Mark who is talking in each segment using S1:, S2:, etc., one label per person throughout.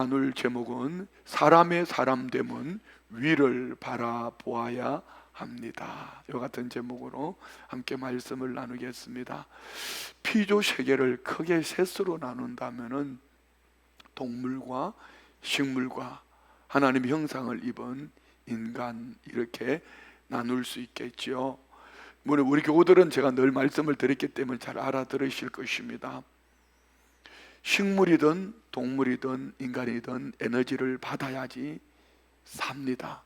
S1: 나눌 제목은 사람의 사람됨은 위를 바라보아야 합니다. 이와 같은 제목으로 함께 말씀을 나누겠습니다. 피조 세계를 크게 셋으로 나눈다면은 동물과 식물과 하나님의 형상을 입은 인간, 이렇게 나눌 수 있겠지요. 물론 우리 교우들은 제가 늘 말씀을 드렸기 때문에 잘 알아들으실 것입니다. 식물이든 동물이든 인간이든 에너지를 받아야지 삽니다.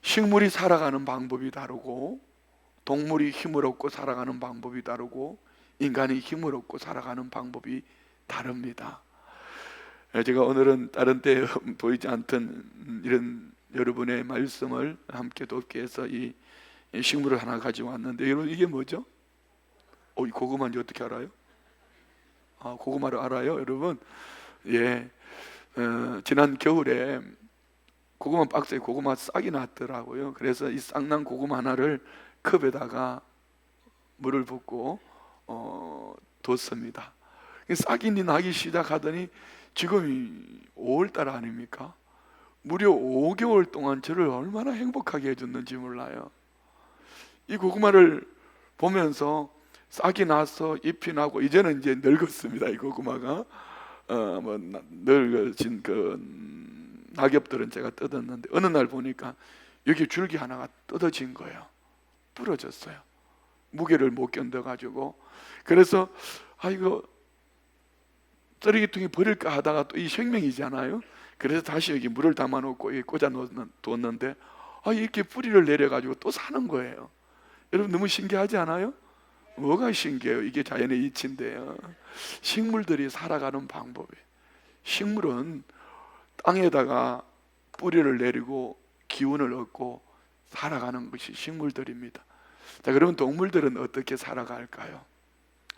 S1: 식물이 살아가는 방법이 다르고, 동물이 힘을 얻고 살아가는 방법이 다르고, 인간이 힘을 얻고 살아가는 방법이 다릅니다. 제가 오늘은 다른 때 보이지 않던 이런 여러분의 말씀을 함께 돕기 위해서 이 식물을 하나 가지고 왔는데, 여러분 이게 뭐죠? 이 고구마인지 어떻게 알아요? 고구마를 알아요, 여러분? 예, 지난 겨울에 고구마 박스에 고구마 싹이 났더라고요. 그래서 이 싹난 고구마 하나를 컵에다가 물을 붓고 뒀습니다. 싹이 나기 시작하더니 지금이 5월달 아닙니까? 무려 5개월 동안 저를 얼마나 행복하게 해줬는지 몰라요. 이 고구마를 보면서 싹이 나서 잎이 나고, 이제는 이제 늙었습니다. 이 고구마가 늙어진 낙엽들은 제가 뜯었는데, 어느 날 보니까 여기 줄기 하나가 뜯어진 거예요. 부러졌어요. 무게를 못 견뎌가지고. 그래서 이거 쓰레기통에 버릴까 하다가 또 이 생명이잖아요. 그래서 다시 여기 물을 담아놓고 여기 꽂아 뒀는데 이렇게 뿌리를 내려가지고 또 사는 거예요. 여러분 너무 신기하지 않아요? 뭐가 신기해요? 이게 자연의 이치인데요. 식물들이 살아가는 방법이에요. 식물은 땅에다가 뿌리를 내리고 기운을 얻고 살아가는 것이 식물들입니다. 자, 그러면 동물들은 어떻게 살아갈까요?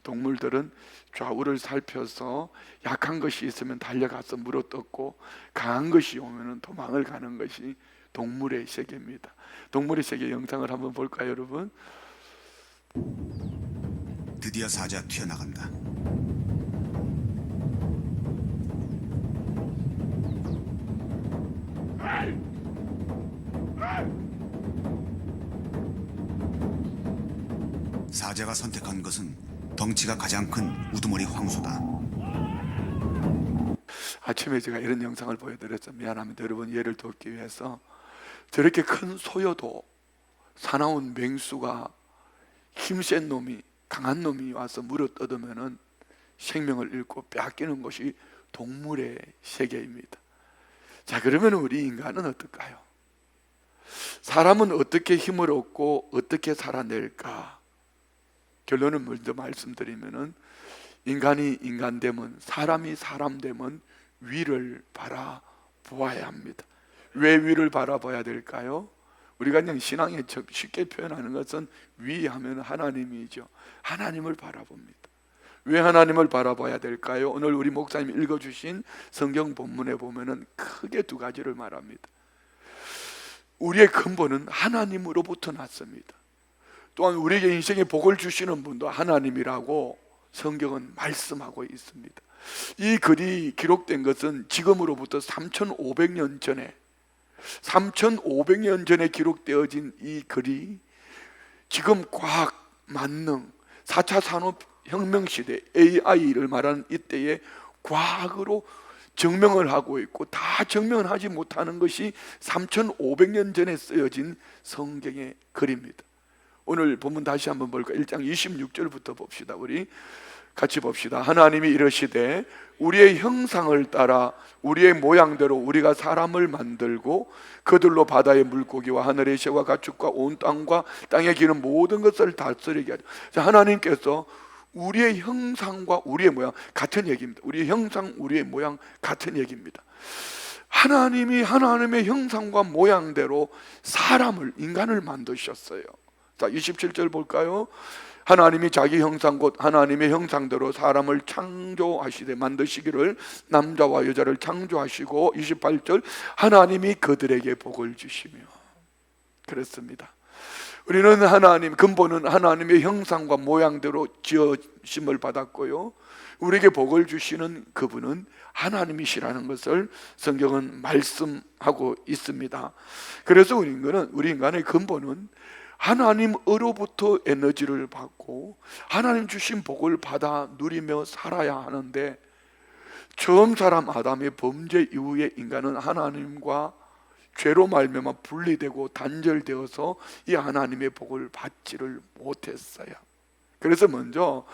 S1: 동물들은 좌우를 살펴서 약한 것이 있으면 달려가서 물어뜯고, 강한 것이 오면 도망을 가는 것이 동물의 세계입니다. 동물의 세계 영상을 한번 볼까요, 여러분?
S2: 드디어 사자가 튀어나간다. 사자가 선택한 것은 덩치가 가장 큰 우두머리 황소다.
S1: 아침에 제가 이런 영상을 보여드렸죠. 미안합니다. 여러분 예를 돕기 위해서. 저렇게 큰 소여도 사나운 맹수가, 힘센 놈이, 강한 놈이 와서 물어뜯으면 생명을 잃고 빼앗기는 것이 동물의 세계입니다. 자, 그러면 우리 인간은 어떨까요? 사람은 어떻게 힘을 얻고 어떻게 살아낼까? 결론을 먼저 말씀드리면은, 인간이 인간됨은, 사람이 사람됨은 위를 바라보아야 합니다. 왜 위를 바라봐야 될까요? 우리가 그냥 신앙에 쉽게 표현하는 것은 위 하면 하나님이죠. 하나님을 바라봅니다. 왜 하나님을 바라봐야 될까요? 오늘 우리 목사님이 읽어주신 성경 본문에 보면은 크게 두 가지를 말합니다. 우리의 근본은 하나님으로부터 났습니다. 또한 우리에게 인생의 복을 주시는 분도 하나님이라고 성경은 말씀하고 있습니다. 이 글이 기록된 것은 지금으로부터 3,500년 전에 3,500년 전에 기록되어진 이 글이 지금 과학, 만능, 4차 산업혁명 시대, AI를 말하는 이때에 과학으로 증명을 하고 있고, 다 증명을 하지 못하는 것이 3,500년 전에 쓰여진 성경의 글입니다. 오늘 본문 다시 한번 볼까? 1장 26절부터 봅시다. 우리 같이 봅시다. 하나님이 이르시되 우리의 형상을 따라 우리의 모양대로 우리가 사람을 만들고 그들로 바다의 물고기와 하늘의 새와 가축과 온 땅과 땅에 기는 모든 것을 다스리게 하자. 자, 하나님께서 우리의 형상과 우리의 모양 같은 얘기입니다. 우리의 형상, 우리의 모양 같은 얘기입니다. 하나님이 하나님의 형상과 모양대로 사람을, 인간을 만드셨어요. 자, 27절 볼까요? 하나님이 자기 형상 곧 하나님의 형상대로 사람을 창조하시되 만드시기를 남자와 여자를 창조하시고, 28절 하나님이 그들에게 복을 주시며. 그렇습니다. 우리는 하나님, 근본은 하나님의 형상과 모양대로 지어심을 받았고요, 우리에게 복을 주시는 그분은 하나님이시라는 것을 성경은 말씀하고 있습니다. 그래서 우리 인간의 근본은 하나님으로부터 에너지를 받고 하나님 주신 복을 받아 누리며 살아야 하는데, 처음 사람 아담의 범죄 이후에 인간은 하나님과 죄로 말미암아 분리되고 단절되어서 이 하나님의 복을 받지를 못했어요. 그래서 먼저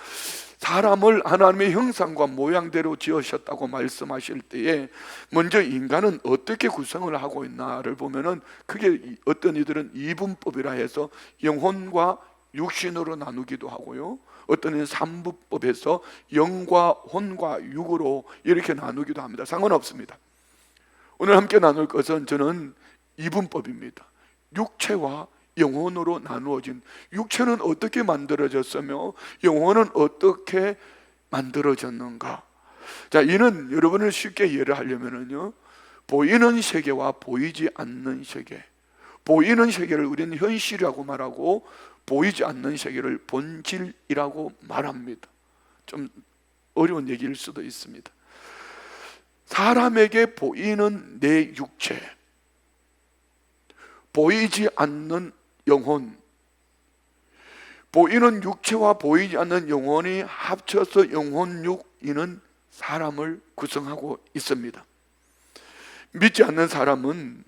S1: 사람을 하나님의 형상과 모양대로 지으셨다고 말씀하실 때에 먼저 인간은 어떻게 구성을 하고 있나를 보면은, 그게 어떤 이들은 이분법이라 해서 영혼과 육신으로 나누기도 하고요, 어떤 이는 삼부법에서 영과 혼과 육으로 이렇게 나누기도 합니다. 상관없습니다. 오늘 함께 나눌 것은 저는 이분법입니다. 육체와 영혼으로 나누어진, 육체는 어떻게 만들어졌으며 영혼은 어떻게 만들어졌는가. 자, 이는 여러분을 쉽게 이해를 하려면요, 보이는 세계와 보이지 않는 세계, 보이는 세계를 우리는 현실이라고 말하고 보이지 않는 세계를 본질이라고 말합니다. 좀 어려운 얘기일 수도 있습니다. 사람에게 보이는 내 육체, 보이지 않는 영혼, 보이는 육체와 보이지 않는 영혼이 합쳐서 영혼육, 이는 사람을 구성하고 있습니다. 믿지 않는 사람은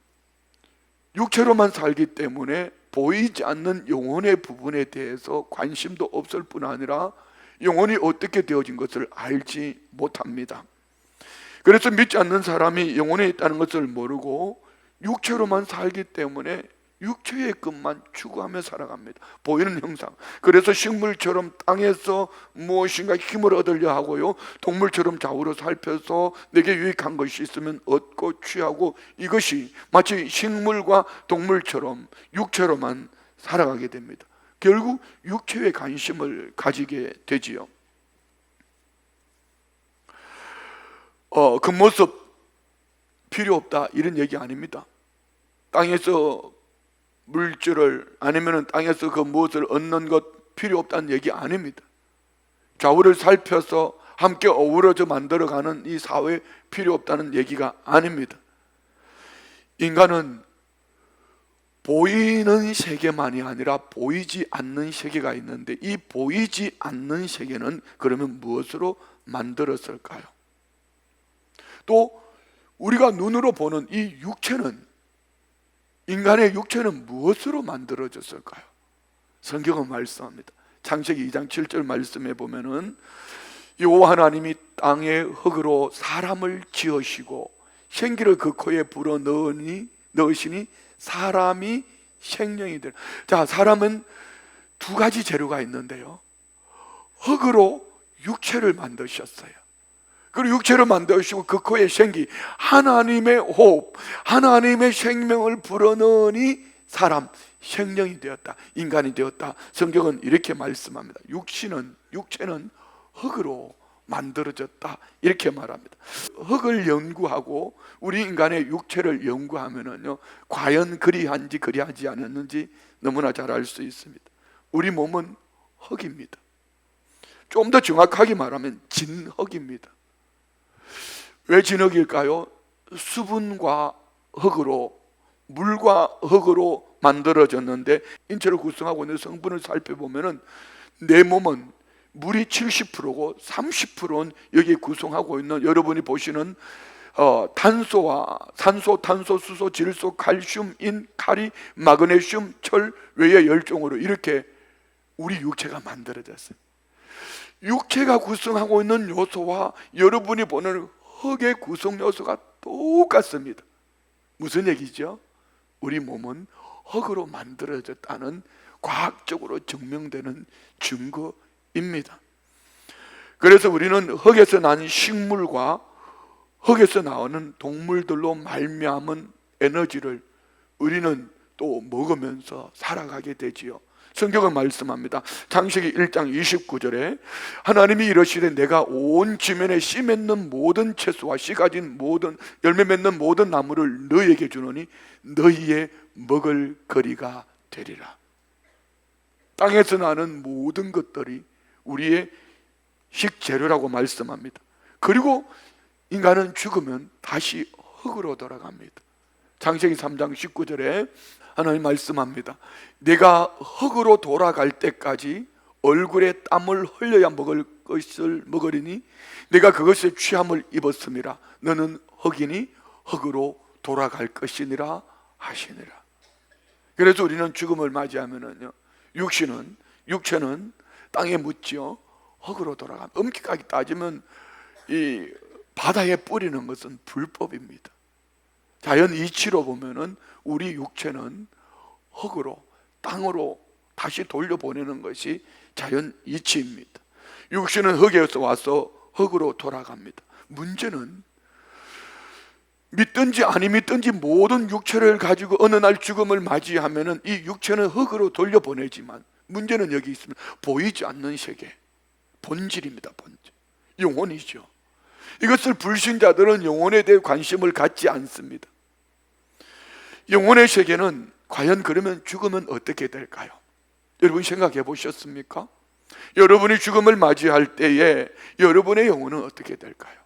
S1: 육체로만 살기 때문에 보이지 않는 영혼의 부분에 대해서 관심도 없을 뿐 아니라 영혼이 어떻게 되어진 것을 알지 못합니다. 그래서 믿지 않는 사람이 영혼에 있다는 것을 모르고 육체로만 살기 때문에 육체의 것만 추구하며 살아갑니다. 보이는 형상. 그래서 식물처럼 땅에서 무엇인가 힘을 얻으려 하고요, 동물처럼 좌우로 살펴서 내게 유익한 것이 있으면 얻고 취하고, 이것이 마치 식물과 동물처럼 육체로만 살아가게 됩니다. 결국 육체에 관심을 가지게 되지요. 그 모습 필요 없다, 이런 얘기 아닙니다. 땅에서 물질을, 아니면 땅에서 그 무엇을 얻는 것 필요 없다는 얘기 아닙니다. 좌우를 살펴서 함께 어우러져 만들어가는 이 사회 필요 없다는 얘기가 아닙니다. 인간은 보이는 세계만이 아니라 보이지 않는 세계가 있는데, 이 보이지 않는 세계는 그러면 무엇으로 만들었을까요? 또 우리가 눈으로 보는 이 육체는, 인간의 육체는 무엇으로 만들어졌을까요? 성경은 말씀합니다. 창세기 2장 7절 말씀에 보면은, 여호와 하나님이 땅의 흙으로 사람을 지으시고 생기를 그 코에 불어 넣으시니 사람이 생명이 되라. 자, 사람은 두 가지 재료가 있는데요, 흙으로 육체를 만드셨어요. 그리고 육체를 만드시고 그 코에 생기, 하나님의 호흡, 하나님의 생명을 불어넣으니 사람, 생명이 되었다, 인간이 되었다. 성경은 이렇게 말씀합니다. 육체는 흙으로 만들어졌다, 이렇게 말합니다. 흙을 연구하고 우리 인간의 육체를 연구하면은요, 과연 그리한지 그리하지 않았는지 너무나 잘 알 수 있습니다. 우리 몸은 흙입니다. 좀 더 정확하게 말하면 진흙입니다. 왜 진흙일까요? 수분과 흙으로, 물과 흙으로 만들어졌는데, 인체를 구성하고 있는 성분을 살펴보면은 내 몸은 물이 70%고 30%는 여기 구성하고 있는, 여러분이 보시는 탄소와 산소, 탄소, 수소, 질소, 칼슘, 인, 카리, 마그네슘, 철 외의 열종으로 이렇게 우리 육체가 만들어졌어요. 육체가 구성하고 있는 요소와 여러분이 보는 흙의 구성 요소가 똑같습니다. 무슨 얘기죠? 우리 몸은 흙으로 만들어졌다는 과학적으로 증명되는 증거입니다. 그래서 우리는 흙에서 난 식물과 흙에서 나오는 동물들로 말미암은 에너지를 우리는 또 먹으면서 살아가게 되지요. 성경은 말씀합니다. 창세기 1장 29절에 하나님이 이러시되 내가 온 지면에 씨 맺는 모든 채소와 씨 가진 모든 열매 맺는 모든 나무를 너희에게 주노니 너희의 먹을 거리가 되리라. 땅에서 나는 모든 것들이 우리의 식재료라고 말씀합니다. 그리고 인간은 죽으면 다시 흙으로 돌아갑니다. 창세기 3장 19절에 하나님 말씀합니다. 내가 흙으로 돌아갈 때까지 얼굴에 땀을 흘려야 먹을 것을 먹으리니 내가 그것에 취함을 입었음이라. 너는 흙이니 흙으로 돌아갈 것이니라 하시니라. 그래서 우리는 죽음을 맞이하면은요, 육체는 땅에 묻지요, 흙으로 돌아갑니다. 엄격하게 따지면 이 바다에 뿌리는 것은 불법입니다. 자연 이치로 보면은 우리 육체는 흙으로, 땅으로 다시 돌려보내는 것이 자연 이치입니다. 육신은 흙에서 와서 흙으로 돌아갑니다. 문제는 믿든지 아니 믿든지 모든 육체를 가지고 어느 날 죽음을 맞이하면은 이 육체는 흙으로 돌려보내지만 문제는 여기 있습니다. 보이지 않는 세계, 본질입니다. 본질, 영혼이죠. 이것을 불신자들은 영혼에 대해 관심을 갖지 않습니다. 영혼의 세계는 과연 그러면 죽으면 어떻게 될까요? 여러분 생각해 보셨습니까? 여러분이 죽음을 맞이할 때에 여러분의 영혼은 어떻게 될까요?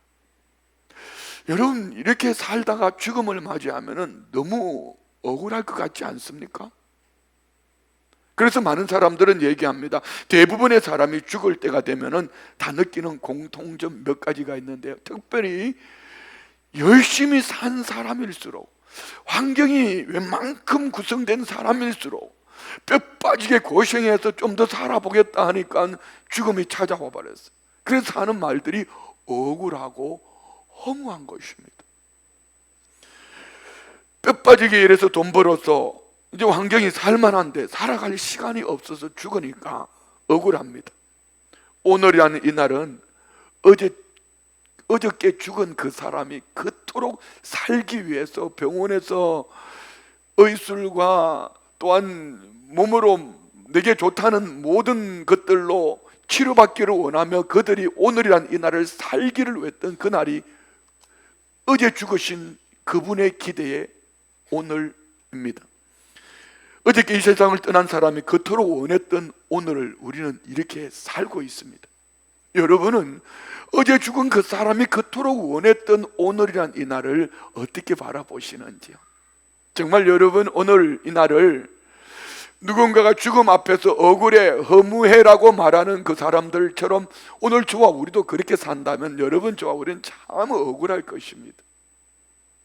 S1: 여러분 이렇게 살다가 죽음을 맞이하면 너무 억울할 것 같지 않습니까? 그래서 많은 사람들은 얘기합니다. 대부분의 사람이 죽을 때가 되면은 다 느끼는 공통점 몇 가지가 있는데요, 특별히 열심히 산 사람일수록, 환경이 웬만큼 구성된 사람일수록 뼈 빠지게 고생해서 좀 더 살아보겠다 하니까 죽음이 찾아와 버렸어요. 그래서 하는 말들이 억울하고 허무한 것입니다. 뼈 빠지게 일해서 돈 벌어서 이제 환경이 살만한데 살아갈 시간이 없어서 죽으니까 억울합니다. 오늘이라는 이 날은 어저께 죽은 그 사람이 그토록 살기 위해서 병원에서 의술과 또한 몸으로 내게 좋다는 모든 것들로 치료받기를 원하며 그들이 오늘이란 이 날을 살기를 했던 그 날이 어제 죽으신 그분의 기대의 오늘입니다. 어저께 이 세상을 떠난 사람이 그토록 원했던 오늘을 우리는 이렇게 살고 있습니다. 여러분은 어제 죽은 그 사람이 그토록 원했던 오늘이란 이 날을 어떻게 바라보시는지요? 정말 여러분 오늘 이 날을 누군가가 죽음 앞에서 억울해, 허무해라고 말하는 그 사람들처럼 오늘 저와 우리도 그렇게 산다면 여러분 저와 우리는 참 억울할 것입니다.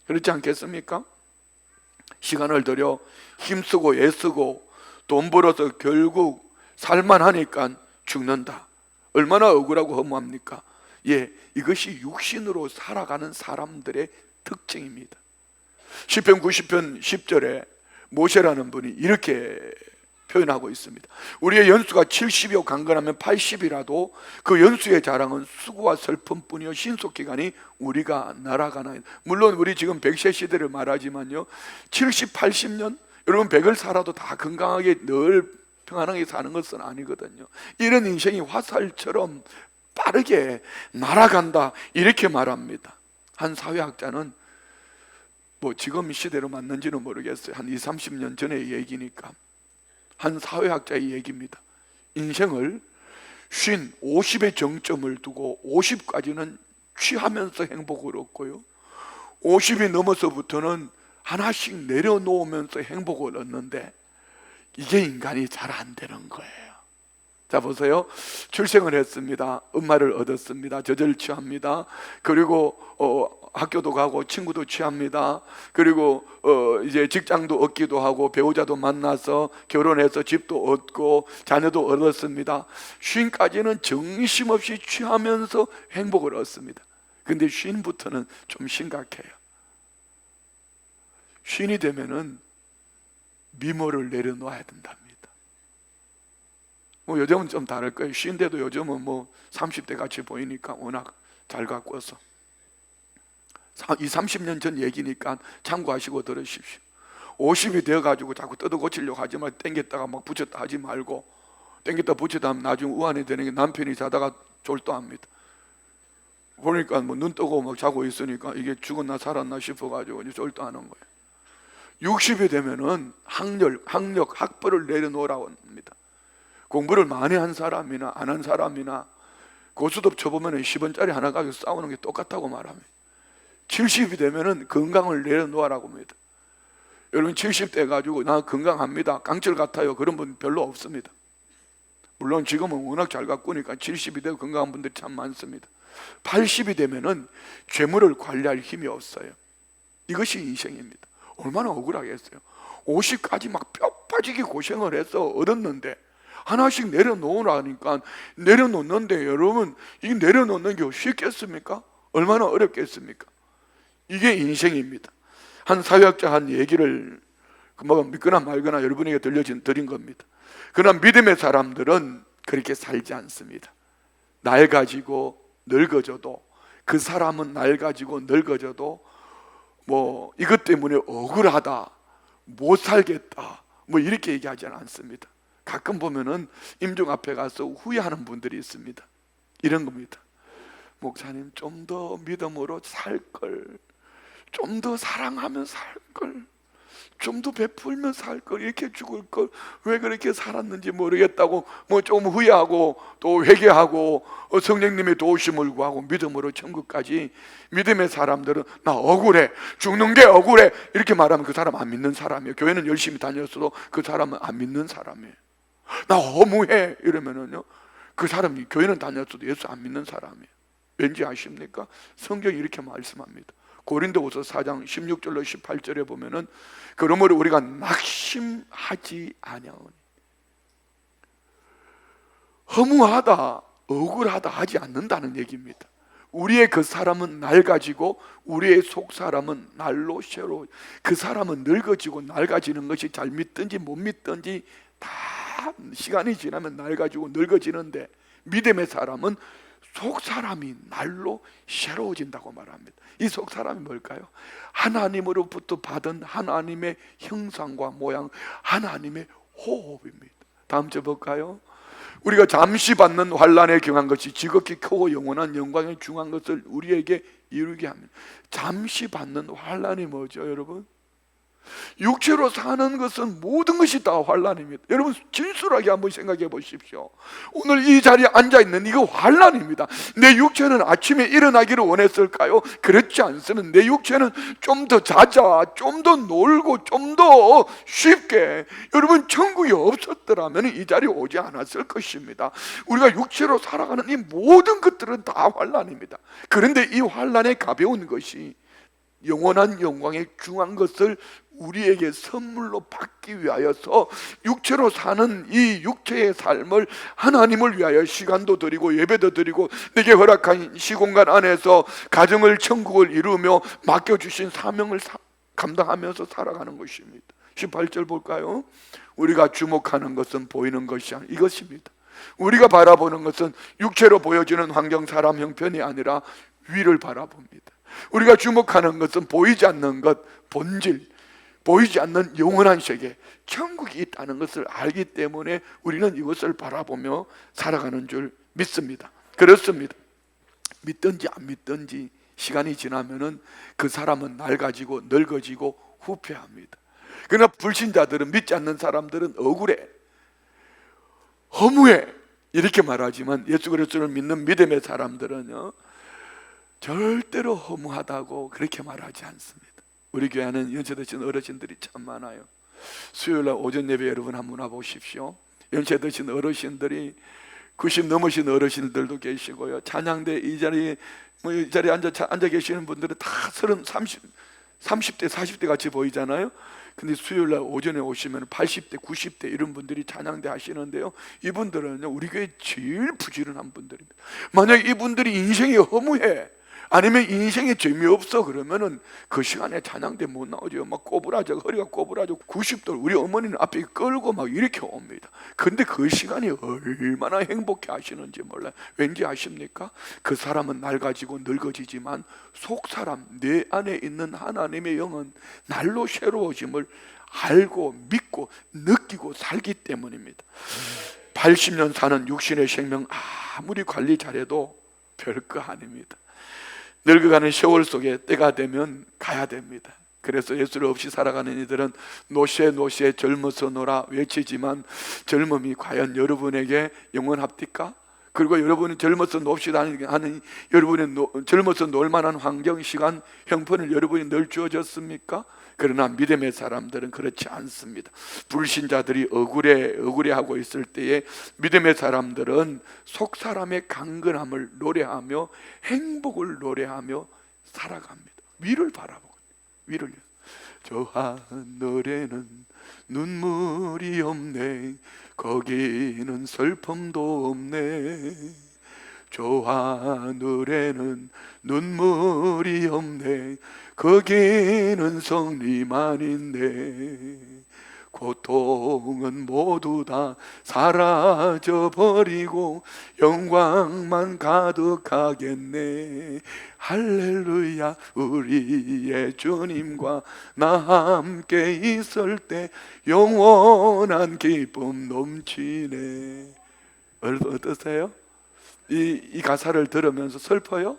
S1: 그렇지 않겠습니까? 시간을 들여 힘쓰고 애쓰고 돈 벌어서 결국 살만하니까 죽는다. 얼마나 억울하고 허무합니까? 예, 이것이 육신으로 살아가는 사람들의 특징입니다. 시편 90편 10절에 모세라는 분이 이렇게 표현하고 있습니다. 우리의 연수가 70이요 강건하면 80이라도 그 연수의 자랑은 수고와 슬픔뿐이요 신속기간이 우리가 날아가나. 물론 우리 지금 100세 시대를 말하지만요, 70, 80년 여러분 100을 살아도 다 건강하게 늘 평안하게 사는 것은 아니거든요. 이런 인생이 화살처럼 빠르게 날아간다 이렇게 말합니다. 한 사회학자는 뭐 지금 시대로 맞는지는 모르겠어요. 한 20, 30년 전의 얘기니까 한 사회학자의 얘기입니다. 인생을 50의 정점을 두고 50까지는 취하면서 행복을 얻고요, 50이 넘어서부터는 하나씩 내려놓으면서 행복을 얻는데 이게 인간이 잘 안 되는 거예요. 자 보세요. 출생을 했습니다. 엄마를 얻었습니다. 젖을 취합니다. 그리고 학교도 가고 친구도 취합니다. 그리고 이제 직장도 얻기도 하고 배우자도 만나서 결혼해서 집도 얻고 자녀도 얻었습니다. 쉰까지는 정신없이 취하면서 행복을 얻습니다. 근데 쉰부터는 좀 심각해요. 쉰이 되면은 미모를 내려놓아야 된답니다. 뭐 요즘은 좀 다를 거예요. 쉰데도 요즘은 뭐 30대 같이 보이니까 워낙 잘 가꾸어서 20, 30년 전 얘기니까 참고하시고 들으십시오. 50이 되어가지고 자꾸 뜯어 고치려고 하지 말고 땡겼다가 막 붙였다 하지 말고, 땡겼다 붙였다 하면 나중에 우환이 되는 게 남편이 자다가 졸도합니다. 보니까 뭐 눈 뜨고 막 자고 있으니까 이게 죽었나 살았나 싶어가지고 이제 졸도하는 거예요. 60이 되면은 학력, 학벌을 내려놓으라고 합니다. 공부를 많이 한 사람이나 안 한 사람이나 고스톱 쳐보면 10원짜리 하나 가지고 싸우는 게 똑같다고 말합니다. 70이 되면은 건강을 내려놓으라고 합니다. 여러분 70대 가지고 나 건강합니다, 깡철 같아요, 그런 분 별로 없습니다. 물론 지금은 워낙 잘 가꾸니까 70이 되고 건강한 분들이 참 많습니다. 80이 되면은 재물을 관리할 힘이 없어요. 이것이 인생입니다. 얼마나 억울하겠어요. 50까지 막 뼈 빠지게 고생을 해서 얻었는데 하나씩 내려놓으라니까 내려놓는데, 여러분 이 내려놓는 게 쉽겠습니까? 얼마나 어렵겠습니까? 이게 인생입니다. 한 사회학자 한 얘기를 뭐 믿거나 말거나 여러분에게 드린 겁니다. 그러나 믿음의 사람들은 그렇게 살지 않습니다. 낡아지고 늙어져도, 그 사람은 낡아지고 늙어져도 뭐 이것 때문에 억울하다, 못 살겠다, 뭐 이렇게 얘기하지 않습니다. 가끔 보면은 임종 앞에 가서 후회하는 분들이 있습니다. 이런 겁니다. 목사님 좀 더 믿음으로 살걸, 좀 더 사랑하면 살걸, 좀 더 베풀면 살걸, 이렇게 죽을걸, 왜 그렇게 살았는지 모르겠다고 뭐 좀 후회하고 또 회개하고 성령님의 도우심을 구하고 믿음으로 천국까지. 믿음의 사람들은 나 억울해, 죽는 게 억울해, 이렇게 말하면 그 사람 안 믿는 사람이에요. 교회는 열심히 다녔어도 그 사람은 안 믿는 사람이에요. 나 허무해 이러면은요, 그 사람이 교회는 다녔어도 예수 안 믿는 사람이에요. 왠지 아십니까? 성경이 이렇게 말씀합니다. 고린도후서 4장 16절로 18절에 보면은 그러므로 우리가 낙심하지 아니하오니, 허무하다, 억울하다 하지 않는다는 얘기입니다. 우리의 그 사람은 낡아지고 우리의 속 사람은 날로 새로, 그 사람은 늙어지고 낡아지는 것이 잘 믿든지 못 믿든지 다 시간이 지나면 낡아지고 늙어지는데, 믿음의 사람은 속 사람이 날로 새로워진다고 말합니다. 이 속 사람이 뭘까요? 하나님으로부터 받은 하나님의 형상과 모양, 하나님의 호흡입니다. 다음 절 볼까요? 우리가 잠시 받는 환난에 경한 것이 지극히 크고 영원한 영광에 중한 것을 우리에게 이루게 합니다. 잠시 받는 환난이 뭐죠, 여러분? 육체로 사는 것은 모든 것이 다 환난입니다. 여러분 진솔하게 한번 생각해 보십시오. 오늘 이 자리에 앉아있는 이거 환난입니다. 내 육체는 아침에 일어나기를 원했을까요? 그렇지 않습니다. 내 육체는 좀 더 자자, 좀 더 놀고, 좀 더 쉽게, 여러분 천국이 없었더라면 이 자리에 오지 않았을 것입니다. 우리가 육체로 살아가는 이 모든 것들은 다 환난입니다. 그런데 이 환난에 가벼운 것이 영원한 영광에 중한 것을 우리에게 선물로 받기 위하여서 육체로 사는 이 육체의 삶을 하나님을 위하여 시간도 드리고 예배도 드리고 내게 허락한 시공간 안에서 가정을, 천국을 이루며 맡겨주신 사명을 감당하면서 살아가는 것입니다. 18절 볼까요? 우리가 주목하는 것은 보이는 것이 아니라 이것입니다. 우리가 바라보는 것은 육체로 보여지는 환경, 사람, 형편이 아니라 위를 바라봅니다. 우리가 주목하는 것은 보이지 않는 것, 본질, 보이지 않는 영원한 세계, 천국이 있다는 것을 알기 때문에 우리는 이것을 바라보며 살아가는 줄 믿습니다. 그렇습니다. 믿든지 안 믿든지 시간이 지나면은 그 사람은 낡아지고 늙어지고 후퇴합니다. 그러나 불신자들은, 믿지 않는 사람들은 억울해, 허무해 이렇게 말하지만 예수 그리스도를 믿는 믿음의 사람들은요 절대로 허무하다고 그렇게 말하지 않습니다. 우리 교회는 연세 드신 어르신들이 참 많아요. 수요일날 오전 예배 여러분 한번 와보십시오. 연세 드신 어르신들이 90 넘으신 어르신들도 계시고요. 찬양대 이 자리에 이 자리에 앉아 계시는 분들은 다 30대 40대 같이 보이잖아요. 근데 수요일날 오전에 오시면 80대 90대 이런 분들이 찬양대 하시는데요, 이분들은요 우리 교회 제일 부지런한 분들입니다. 만약 이분들이 인생이 허무해, 아니면 인생에 재미없어 그러면은 그 시간에 찬양대 못 나오죠. 막 꼬부라져, 허리가 꼬부라져 90도 우리 어머니는 앞에 끌고 막 이렇게 옵니다. 근데 그 시간이 얼마나 행복해 하시는지 몰라요. 왠지 아십니까? 그 사람은 낡아지고 늙어지지만 속 사람, 내 안에 있는 하나님의 영은 날로 새로워짐을 알고 믿고 느끼고 살기 때문입니다. 80년 사는 육신의 생명 아무리 관리 잘해도 별거 아닙니다. 늙어가는 세월 속에 때가 되면 가야 됩니다. 그래서 예수를 없이 살아가는 이들은 노시에 노시에 젊어서 노라 외치지만 젊음이 과연 여러분에게 영원합니까? 그리고 여러분이 젊어서 놉시다 하는 여러분의 젊어서 놀 만한 환경, 시간, 형편을 여러분이 늘 주어졌습니까? 그러나 믿음의 사람들은 그렇지 않습니다. 불신자들이 억울해하고 있을 때에 믿음의 사람들은 속 사람의 강건함을 노래하며 행복을 노래하며 살아갑니다. 위를 바라보고, 위를. 저 하늘에는 눈물이 없네, 거기는 슬픔도 없네. 저 하늘에는 눈물이 없네, 거기는 성리만 있네. 고통은 모두 다 사라져버리고 영광만 가득하겠네. 할렐루야, 우리의 주님과 나 함께 있을 때 영원한 기쁨 넘치네. 여러분 어떠세요? 이 가사를 들으면서 슬퍼요?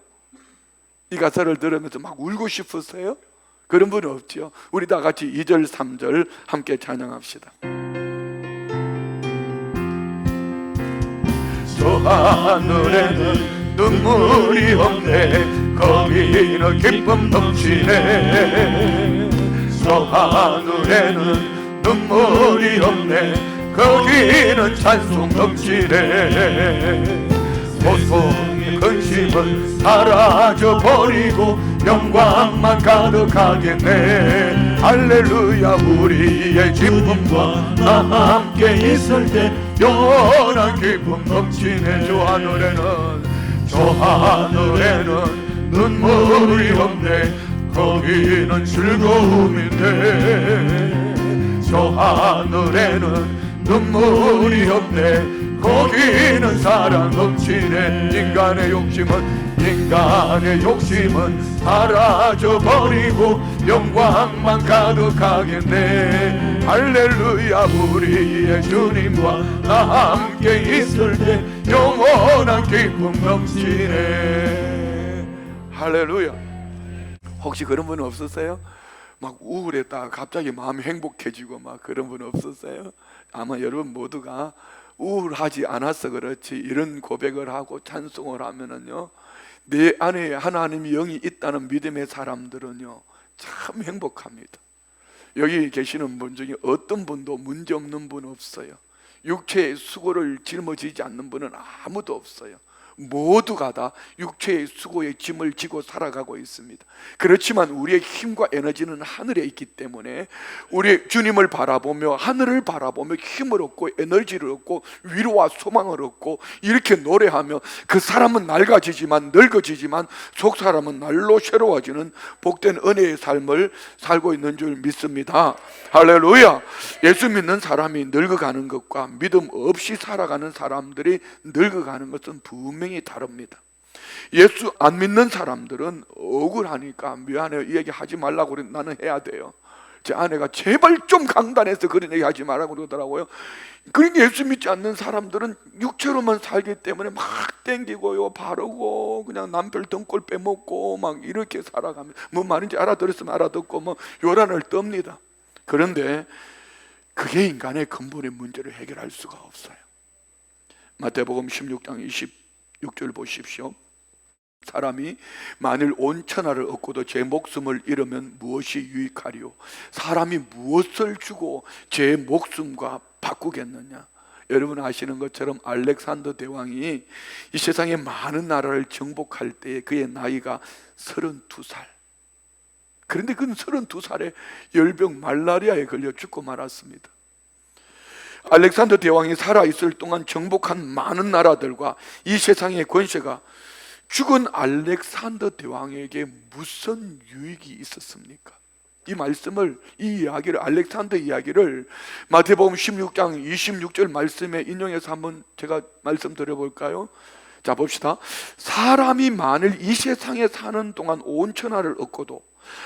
S1: 이 가사를 들으면서 막 울고 싶으세요? 그런 분은 없죠. 우리 다 같이 2절 3절 함께 찬양합시다. 저 하늘에는 눈물이 없네, 거기는 기쁨 넘치네. 저 하늘에는 눈물이 없네, 거기는 찬송 넘치네. 고통의 근심은 사라져버리고 영광만 가득하겠네. 할렐루야, 우리의 기쁨과 나 함께 있을 때 영원한 기쁨 넘치네. 저 하늘에는 눈물이 없네, 거기는 즐거움인데. 저 하늘에는 눈물이 없네, 거기는 사랑 넘치네. 인간의 욕심은 사라져버리고 영광만 가득하겠네. 할렐루야, 우리의 주님과 나 함께 있을 때 영원한 기쁨 넘치네. 할렐루야. 혹시 그런 분 없으세요? 막 우울했다가 갑자기 마음이 행복해지고 막 그런 분 없으세요? 아마 여러분 모두가 우울하지 않아서 그렇지 이런 고백을 하고 찬송을 하면은요, 내 안에 하나님의 영이 있다는 믿음의 사람들은요 참 행복합니다. 여기 계시는 분 중에 어떤 분도 문제 없는 분 없어요. 육체의 수고를 짊어지지 않는 분은 아무도 없어요. 모두가 다 육체의 수고의 짐을 지고 살아가고 있습니다. 그렇지만 우리의 힘과 에너지는 하늘에 있기 때문에 우리 주님을 바라보며 하늘을 바라보며 힘을 얻고 에너지를 얻고 위로와 소망을 얻고 이렇게 노래하며 그 사람은 낡아지지만 늙어지지만 속 사람은 날로 새로워지는 복된 은혜의 삶을 살고 있는 줄 믿습니다. 할렐루야. 예수 믿는 사람이 늙어가는 것과 믿음 없이 살아가는 사람들이 늙어가는 것은 분명히 다릅니다. 예수 안 믿는 사람들은 억울하니까 미안해요, 이 얘기 하지 말라고 그래. 나는 해야 돼요. 제 아내가 제발 좀 강단해서 그런 얘기 하지 말라고 그러더라고요. 그러니까 예수 믿지 않는 사람들은 육체로만 살기 때문에 막 땡기고요, 바르고 그냥 남편 등골 빼먹고 막 이렇게 살아갑니다. 뭐 말인지 알아들었으면 알아듣고 뭐 요란을 떱니다. 그런데 그게 인간의 근본의 문제를 해결할 수가 없어요. 마태복음 16장 26절 보십시오. 사람이 만일 온 천하를 얻고도 제 목숨을 잃으면 무엇이 유익하리요? 사람이 무엇을 주고 제 목숨과 바꾸겠느냐? 여러분 아시는 것처럼 알렉산더 대왕이 이 세상의 많은 나라를 정복할 때에 그의 나이가 32살. 그런데 그는 32살에 열병 말라리아에 걸려 죽고 말았습니다. 알렉산더 대왕이 살아있을 동안 정복한 많은 나라들과 이 세상의 권세가 죽은 알렉산더 대왕에게 무슨 유익이 있었습니까? 이 말씀을, 이 이야기를, 알렉산더 이야기를 마태복음 16장 26절 말씀에 인용해서 한번 제가 말씀드려볼까요? 자 봅시다. 사람이 만일 이 세상에 사는 동안 온 천하를 얻고도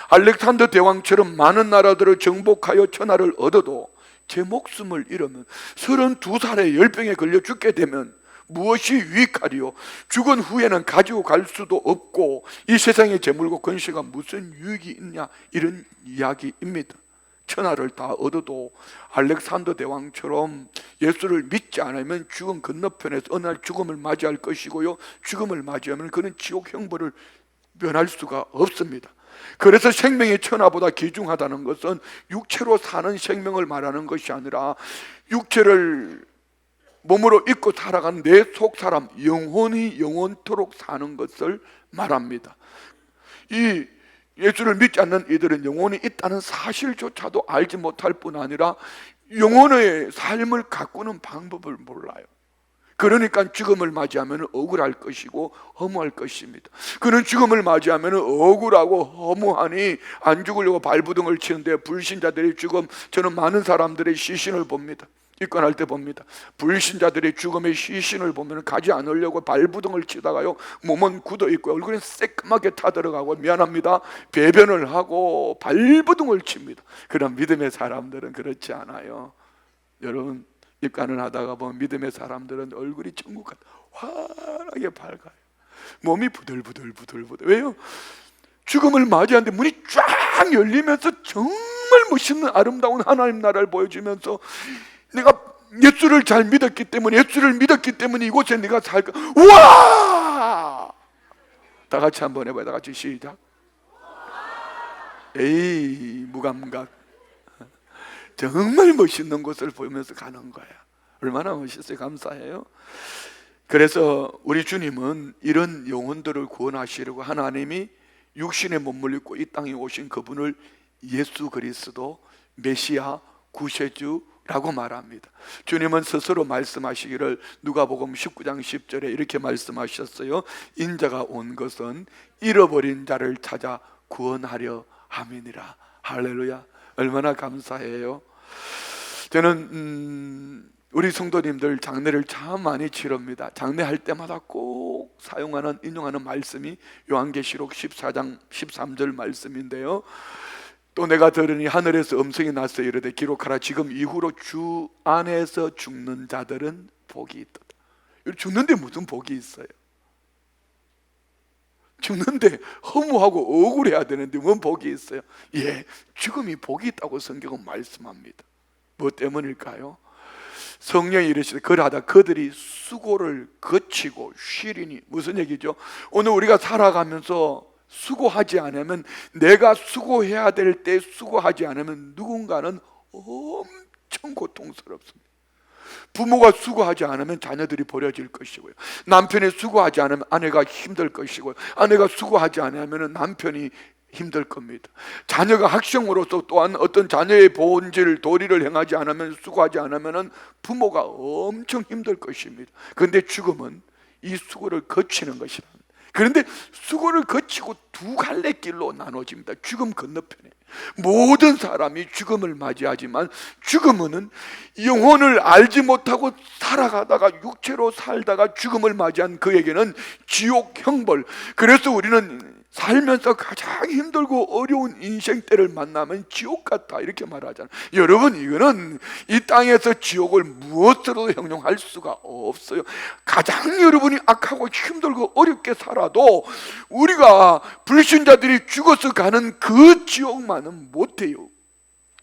S1: 알렉산더 대왕처럼 많은 나라들을 정복하여 천하를 얻어도 제 목숨을 잃으면 32살에 열병에 걸려 죽게 되면 무엇이 유익하리요? 죽은 후에는 가지고 갈 수도 없고 이 세상의 재물과 권세가 무슨 유익이 있냐? 이런 이야기입니다. 천하를 다 얻어도 알렉산더 대왕처럼 예수를 믿지 않으면 죽음 건너편에서 어느 날 죽음을 맞이할 것이고요, 죽음을 맞이하면 그는 지옥 형벌을 면할 수가 없습니다. 그래서 생명이 천하보다 귀중하다는 것은 육체로 사는 생명을 말하는 것이 아니라 육체를 몸으로 입고 살아가는 내 속사람, 영혼이 영원토록 사는 것을 말합니다. 이 예수를 믿지 않는 이들은 영혼이 있다는 사실조차도 알지 못할 뿐 아니라 영혼의 삶을 가꾸는 방법을 몰라요. 그러니까 죽음을 맞이하면 억울할 것이고 허무할 것입니다. 그는 죽음을 맞이하면 억울하고 허무하니 안 죽으려고 발부둥을 치는데, 불신자들의 죽음, 저는 많은 사람들의 시신을 봅니다. 입관할 때 봅니다. 불신자들의 죽음의 시신을 보면 가지 않으려고 발부둥을 치다가요, 몸은 굳어 있고 얼굴은 새까맣게 타들어가고 미안합니다 배변을 하고 발부둥을 칩니다. 그런 믿음의 사람들은 그렇지 않아요. 여러분, 입관을 하다가 보면 믿음의 사람들은 얼굴이 천국 같아 환하게 밝아요. 몸이 부들부들. 왜요? 죽음을 맞이하는데 문이 쫙 열리면서 정말 멋있는 아름다운 하나님 나라를 보여주면서, 내가 예수를 잘 믿었기 때문에, 예수를 믿었기 때문에 이곳에 내가 살까. 우와! 다 같이 한번 해봐요. 다 같이 시작. 에이, 무감각. 정말 멋있는 곳을 보면서 가는 거야. 얼마나 멋있어요. 감사해요. 그래서 우리 주님은 이런 영혼들을 구원하시려고 하나님이 육신의 몸을 입고 이 땅에 오신 그분을 예수 그리스도 메시아 구세주라고 말합니다. 주님은 스스로 말씀하시기를 누가복음 19장 10절에 이렇게 말씀하셨어요. 인자가 온 것은 잃어버린 자를 찾아 구원하려 함이니라. 할렐루야. 얼마나 감사해요. 저는 우리 성도님들 장례를 참 많이 치릅니다. 장례할 때마다 꼭 사용하는, 인용하는 말씀이 요한계시록 14장 13절 말씀인데요. 또 내가 들으니 하늘에서 음성이 났어 이르되 기록하라. 지금 이후로 주 안에서 죽는 자들은 복이 있다. 죽는데 무슨 복이 있어요? 죽는데 허무하고 억울해야 되는데 뭔 복이 있어요? 예, 죽음이 복이 있다고 성경은 말씀합니다. 뭐 때문일까요? 성령이 이르시되 그러하다 그들이 수고를 거치고 쉬리니. 무슨 얘기죠? 오늘 우리가 살아가면서 수고하지 않으면, 내가 수고해야 될 때 수고하지 않으면 누군가는 엄청 고통스럽습니다. 부모가 수고하지 않으면 자녀들이 버려질 것이고요, 남편이 수고하지 않으면 아내가 힘들 것이고요, 아내가 수고하지 않으면 남편이 힘들 겁니다. 자녀가 학생으로서 또한 어떤 자녀의 본질 도리를 행하지 않으면, 수고하지 않으면 부모가 엄청 힘들 것입니다. 그런데 죽음은 이 수고를 거치는 것이랍니다. 그런데 수고를 거치고 두 갈래 길로 나눠집니다. 죽음 건너편에 모든 사람이 죽음을 맞이하지만, 죽음은 영혼을 알지 못하고 살아가다가 육체로 살다가 죽음을 맞이한 그에게는 지옥 형벌. 그래서 우리는 살면서 가장 힘들고 어려운 인생 때를 만나면 지옥 같다 이렇게 말하잖아요. 여러분, 이거는 이 땅에서 지옥을 무엇으로도 형용할 수가 없어요. 가장 여러분이 악하고 힘들고 어렵게 살아도 우리가 불신자들이 죽어서 가는 그 지옥만은 못해요.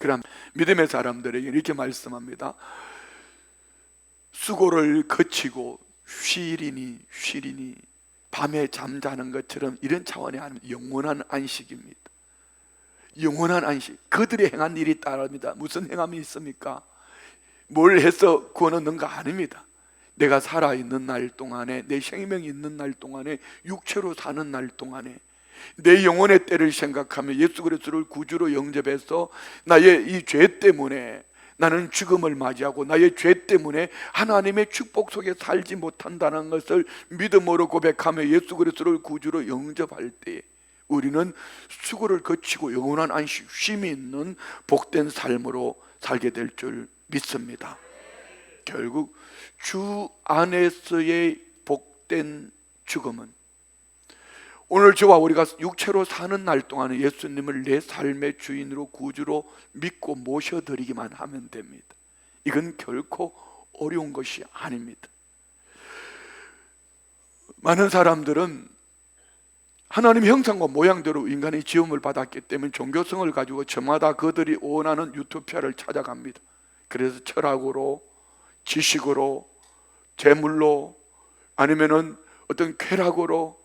S1: 그럼 믿음의 사람들에게 이렇게 말씀합니다. 수고를 거치고 쉬리니. 밤에 잠자는 것처럼 이런 차원이 아닙니다. 영원한 안식입니다. 영원한 안식. 그들이 행한 일이 따릅니다. 무슨 행함이 있습니까? 뭘 해서 구원 얻는가 아닙니다. 내가 살아있는 날 동안에, 내 생명이 있는 날 동안에, 육체로 사는 날 동안에 내 영혼의 때를 생각하며 예수 그리스도를 구주로 영접해서 나의 이 죄 때문에 나는 죽음을 맞이하고 나의 죄 때문에 하나님의 축복 속에 살지 못한다는 것을 믿음으로 고백하며 예수 그리스도를 구주로 영접할 때 우리는 수고를 거치고 영원한 안식, 쉼이 있는 복된 삶으로 살게 될 줄 믿습니다. 결국 주 안에서의 복된 죽음은, 오늘 저와 우리가 육체로 사는 날 동안에 예수님을 내 삶의 주인으로 구주로 믿고 모셔드리기만 하면 됩니다. 이건 결코 어려운 것이 아닙니다. 많은 사람들은 하나님의 형상과 모양대로 인간이 지음을 받았기 때문에 종교성을 가지고 저마다 그들이 원하는 유토피아를 찾아갑니다. 그래서 철학으로, 지식으로, 재물로, 아니면은 어떤 쾌락으로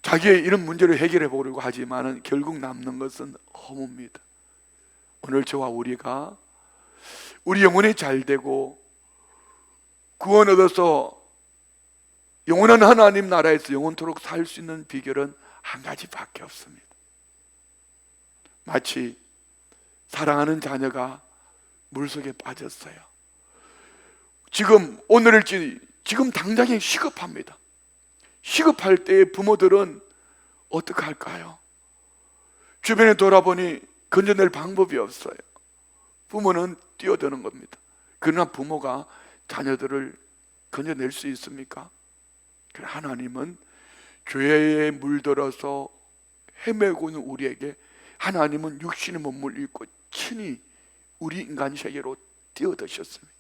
S1: 자기의 이런 문제를 해결해 보려고 하지만은 결국 남는 것은 허무입니다. 오늘 저와 우리가 우리 영혼이 잘 되고 구원 얻어서 영원한 하나님 나라에서 영원토록 살 수 있는 비결은 한 가지밖에 없습니다. 마치 사랑하는 자녀가 물속에 빠졌어요. 지금 오늘일지 지금 당장에 시급합니다. 시급할 때 부모들은 어떻게 할까요? 주변에 돌아보니 건져낼 방법이 없어요. 부모는 뛰어드는 겁니다. 그러나 부모가 자녀들을 건져낼 수 있습니까? 하나님은 죄에 물들어서 헤매고 있는 우리에게 하나님은 육신의 몸을 입고 친히 우리 인간 세계로 뛰어드셨습니다.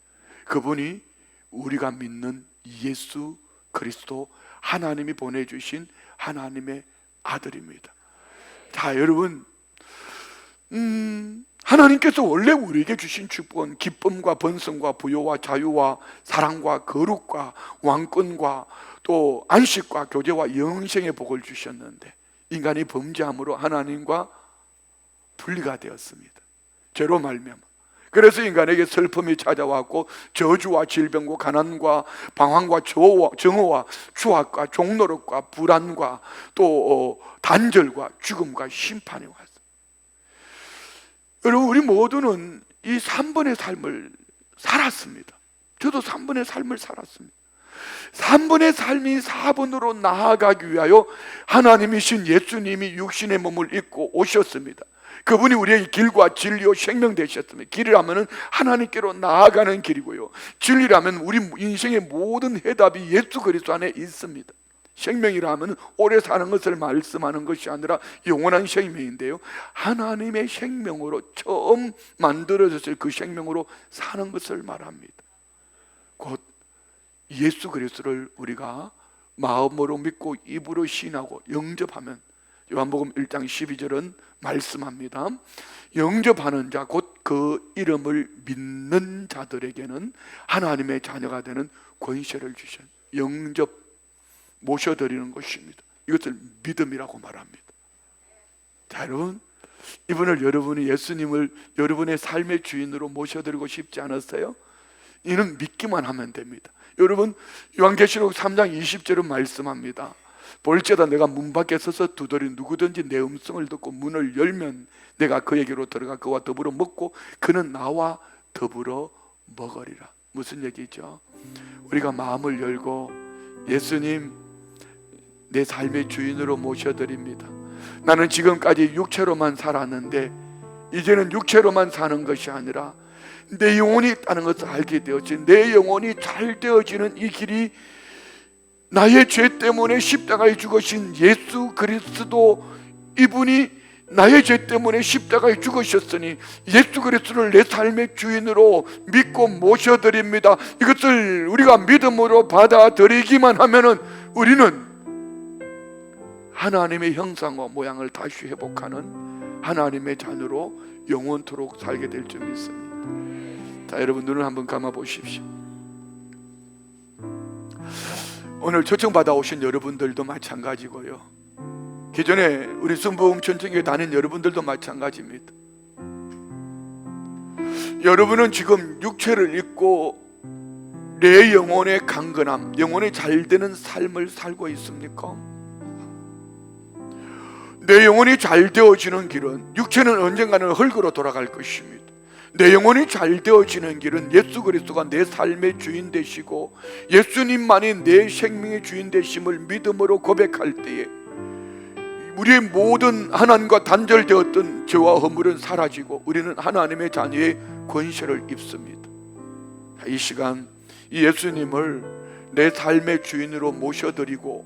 S1: 그분이 우리가 믿는 예수 그리스도, 하나님이 보내주신 하나님의 아들입니다. 자, 여러분, 하나님께서 원래 우리에게 주신 축복은 기쁨과 번성과 부요와 자유와 사랑과 거룩과 왕권과 또 안식과 교제와 영생의 복을 주셨는데 인간이 범죄함으로 하나님과 분리가 되었습니다. 죄로 말미암아. 그래서 인간에게 슬픔이 찾아왔고 저주와 질병과 가난과 방황과 정오와 추악과 종노릇과 불안과 또 단절과 죽음과 심판이 왔어요. 여러분, 우리 모두는 이 3번의 삶을 살았습니다. 저도 3번의 삶을 살았습니다. 3번의 삶이 4번으로 나아가기 위하여 하나님이신 예수님이 육신의 몸을 입고 오셨습니다. 그분이 우리의 길과 진리요 생명 되셨습니다. 길이라면 하나님께로 나아가는 길이고요, 진리라면 우리 인생의 모든 해답이 예수 그리스도 안에 있습니다. 생명이라면 오래 사는 것을 말씀하는 것이 아니라 영원한 생명인데요, 하나님의 생명으로 처음 만들어졌을 그 생명으로 사는 것을 말합니다. 곧 예수 그리스도를 우리가 마음으로 믿고 입으로 시인하고 영접하면, 요한복음 1장 12절은 말씀합니다. 영접하는 자, 곧 그 이름을 믿는 자들에게는 하나님의 자녀가 되는 권세를 주신, 영접, 모셔드리는 것입니다. 이것을 믿음이라고 말합니다. 자, 여러분, 이분을 여러분이 예수님을 여러분의 삶의 주인으로 모셔드리고 싶지 않았어요? 이는 믿기만 하면 됩니다. 여러분, 요한계시록 3장 20절은 말씀합니다. 볼지어다 내가 문 밖에 서서 두드리 누구든지 내 음성을 듣고 문을 열면 내가 그에게로 들어가 그와 더불어 먹고 그는 나와 더불어 먹으리라. 무슨 얘기죠? 우리가 마음을 열고 예수님, 내 삶의 주인으로 모셔드립니다. 나는 지금까지 육체로만 살았는데 이제는 육체로만 사는 것이 아니라 내 영혼이 있다는 것을 알게 되었지, 내 영혼이 잘 되어지는 이 길이 나의 죄 때문에 십자가에 죽으신 예수 그리스도, 이분이 나의 죄 때문에 십자가에 죽으셨으니 예수 그리스도를 내 삶의 주인으로 믿고 모셔드립니다. 이것을 우리가 믿음으로 받아들이기만 하면은 우리는 하나님의 형상과 모양을 다시 회복하는 하나님의 자녀로 영원토록 살게 될 줄 믿습니다. 자, 여러분, 눈을 한번 감아 보십시오. 오늘 초청받아 오신 여러분들도 마찬가지고요, 기존에 우리 순복음 천정교회 다닌 여러분들도 마찬가지입니다. 여러분은 지금 육체를 입고 내 영혼의 강건함, 영혼이 잘 되는 삶을 살고 있습니까? 내 영혼이 잘 되어지는 길은, 육체는 언젠가는 흙으로 돌아갈 것입니다. 내 영혼이 잘 되어지는 길은 예수 그리스도가 내 삶의 주인 되시고 예수님만이 내 생명의 주인 되심을 믿음으로 고백할 때에 우리의 모든 하나님과 단절되었던 죄와 허물은 사라지고 우리는 하나님의 자녀의 권세를 입습니다. 이 시간 이 예수님을 내 삶의 주인으로 모셔드리고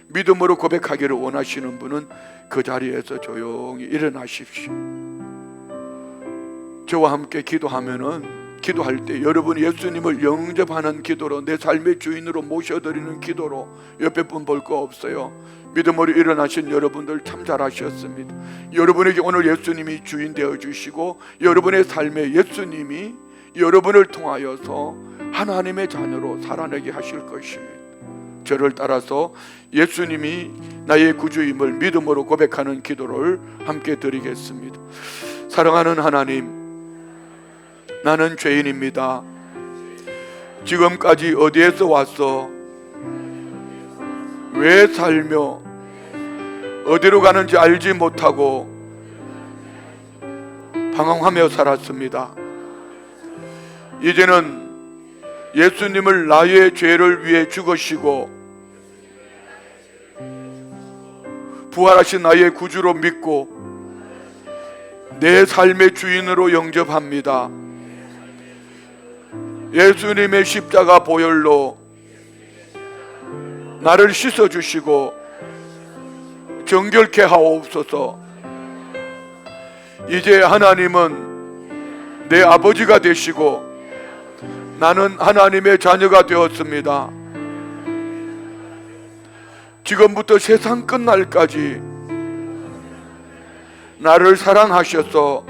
S1: 믿음으로 고백하기를 원하시는 분은 그 자리에서 조용히 일어나십시오. 저와 함께 기도하면은 기도할 때 여러분이 예수님을 영접하는 기도로, 내 삶의 주인으로 모셔드리는 기도로, 옆에 분 볼 거 없어요. 믿음으로 일어나신 여러분들 참 잘하셨습니다. 여러분에게 오늘 예수님이 주인 되어 주시고 여러분의 삶에 예수님이 여러분을 통하여서 하나님의 자녀로 살아내게 하실 것입니다. 저를 따라서 예수님이 나의 구주임을 믿음으로 고백하는 기도를 함께 드리겠습니다. 사랑하는 하나님, 나는 죄인입니다. 지금까지 어디에서 왔어? 왜 살며 어디로 가는지 알지 못하고 방황하며 살았습니다. 이제는 예수님을 나의 죄를 위해 죽으시고 부활하신 나의 구주로 믿고 내 삶의 주인으로 영접합니다. 예수님의 십자가 보혈로 나를 씻어주시고 정결케 하옵소서. 이제 하나님은 내 아버지가 되시고 나는 하나님의 자녀가 되었습니다. 지금부터 세상 끝날까지 나를 사랑하셔서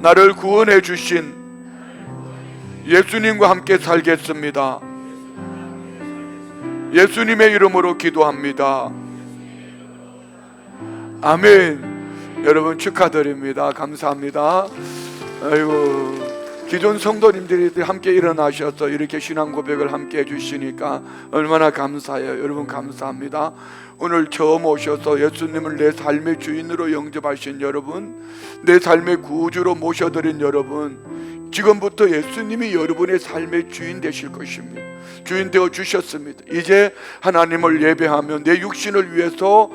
S1: 나를 구원해 주신 예수님과 함께 살겠습니다. 예수님의 이름으로 기도합니다. 아멘. 여러분 축하드립니다. 감사합니다. 아이고, 기존 성도님들이 함께 일어나셔서 이렇게 신앙 고백을 함께 해주시니까 얼마나 감사해요. 여러분 감사합니다. 오늘 처음 오셔서 예수님을 내 삶의 주인으로 영접하신 여러분, 내 삶의 구주로 모셔드린 여러분, 지금부터 예수님이 여러분의 삶의 주인 되실 것입니다. 주인 되어 주셨습니다. 이제 하나님을 예배하며 내 육신을 위해서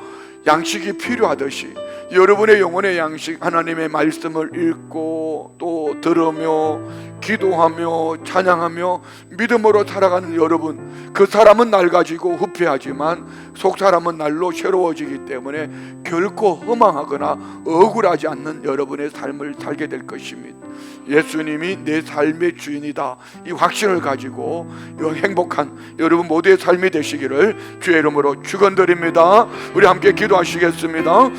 S1: 양식이 필요하듯이 여러분의 영혼의 양식, 하나님의 말씀을 읽고 또 들으며 기도하며 찬양하며 믿음으로 살아가는 여러분, 그 사람은 낡아지고 후패하지만 속 사람은 날로 새로워지기 때문에 결코 허망하거나 억울하지 않는 여러분의 삶을 살게 될 것입니다. 예수님이 내 삶의 주인이다, 이 확신을 가지고 행복한 여러분 모두의 삶이 되시기를 주의 이름으로 축원드립니다. 우리 함께 기도하시겠습니다.